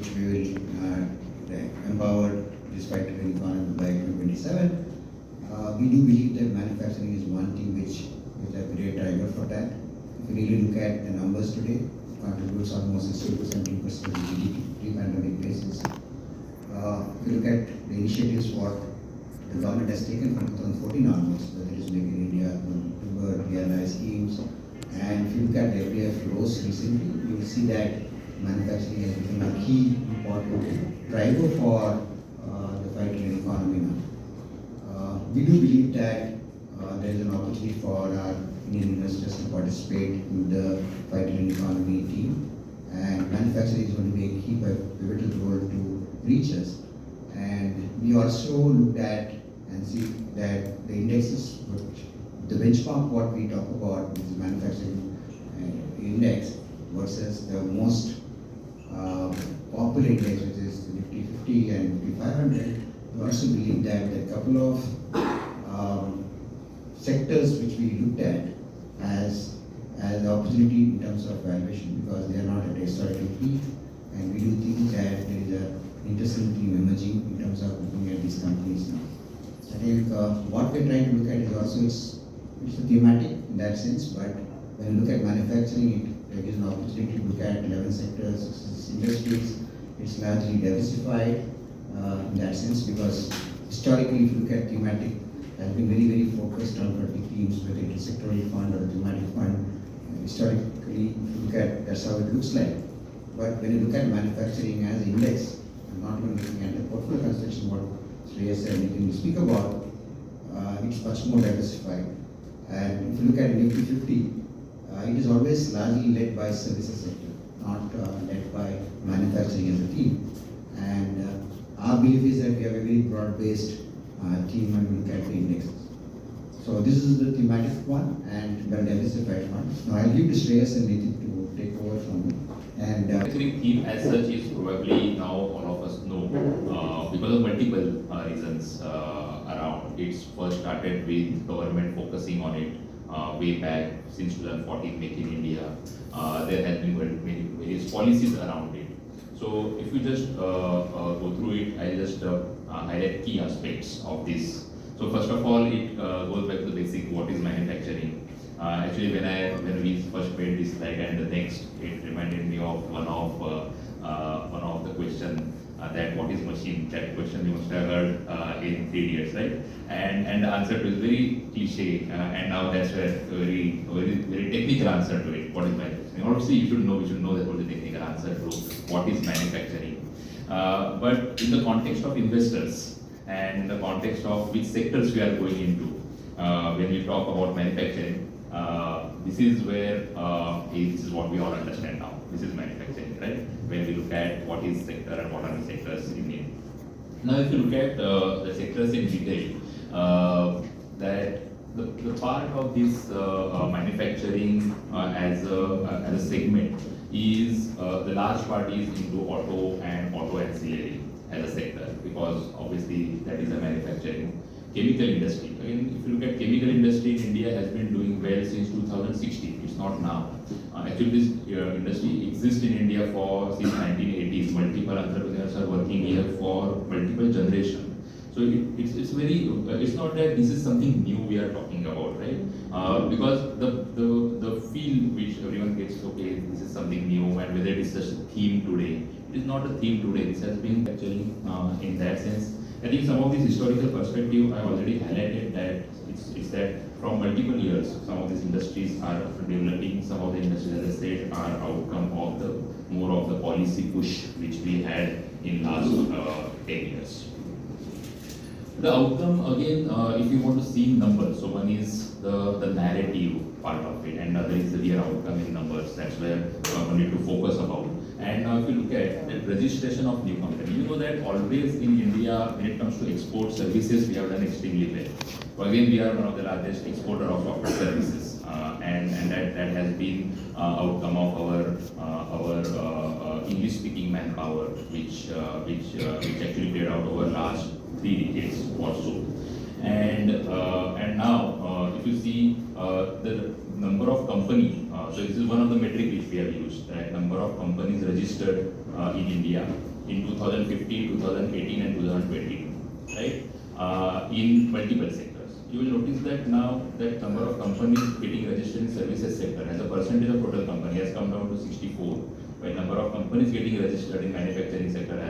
which we will empower this factory economy by 2027. We do believe that manufacturing is one thing which is a great driver for that. If you really look at the numbers today, it contributes almost 60 to 70% of the GDP pre-pandemic basis. If you look at the initiatives what the government has taken from 2014 onwards, whether it is Make in India, Timber, PLI schemes, and if you look at the FDI flows recently, you will see that manufacturing has become a key important driver for the fight in economy now. We do believe that there is an opportunity for our Indian investors to participate in the fight in economy team, and manufacturing is going to be a key pivotal role to reach us. And we also looked at and see that the indexes, the benchmark what we talk about is manufacturing index versus the most popular index, which is Nifty 50 and Nifty 500. We also believe that a couple of sectors which we looked at as an opportunity in terms of valuation, because they are not at a historical peak, and we do think that there is an interesting theme emerging in terms of looking at these companies now. I think what we're trying to look at is also it's a thematic in that sense, but when you look at manufacturing, there is an opportunity to look at 11 sectors, 6 industries. It's largely diversified in that sense, because historically, if you look at thematic, has been very, very focused on particular themes, whether it is sectoral fund or a thematic fund. Historically, if you look at, that's how it looks like. But when you look at manufacturing as an index, I'm not even looking at the portfolio construction, what Shreyas said, anything to speak about, it's much more diversified. And if you look at Nifty 50, it is always largely led by services sector, not led by manufacturing as a team. And our belief is that we have a very broad-based team when we look at the indexes. So this is the thematic one and the diversified one. Now I'll give to Shreyas and Nitin to take over from me. And manufacturing theme as such is probably now all of us know because of multiple reasons around. It's first started with government focusing on it way back since 2014, Make in India. There has been various policies around it. So if you just go through it, I'll just highlight key aspects of this. So first of all, it goes back to the basic, what is manufacturing? Actually, when we first made this slide and the next, it reminded me of one of the question that what is machine? That question you must have heard in 3 years, right? And the answer to it is very cliche, and now that's a very technical answer to it. What is manufacturing? Obviously, we should know that what is the technical answer to what is manufacturing. But in the context of investors and in the context of which sectors we are going into, when we talk about manufacturing, this is where this is what we all understand now. This is manufacturing, right? When we look at what is sector and what are the sectors in it. Now, if you look at the sectors in detail, that the part of this manufacturing as a segment is the large part is into auto and auto ancillary as a sector, because obviously that is a manufacturing. Chemical industry. Again, if you look at chemical industry in India has been doing well since 2016. It's not now. Actually, this industry exists in India since 1980s. Multiple entrepreneurs are working here for multiple generations. So it's not that this is something new we are talking about, right? Because the feel which everyone gets, okay, this is something new, and whether it is just a theme today, it is not a theme today. This has been actually in that sense. I think some of this historical perspective I already highlighted that it's that from multiple years some of these industries are developing. Some of the industries, as I said, are outcome of the more of the policy push which we had in last 10 years. The outcome again, if you want to see numbers, so one is the narrative part of it, and other is the real outcome in numbers. That's where we need to focus about. And now if you look at the registration of new company, you know that always in India, when it comes to export services, we have done extremely well. So again, we are one of the largest exporter of software services, and that has been outcome of our English-speaking manpower, which actually played out over last 3 decades or so. And now, if you see the number of company, so this is one of the metric which we have used, right? Number of companies registered in India in 2015, 2018 and 2022, right? In multiple sectors. You will notice that now that number of companies getting registered in services sector as a percentage of total company has come down to 64, while number of companies getting registered in manufacturing sector has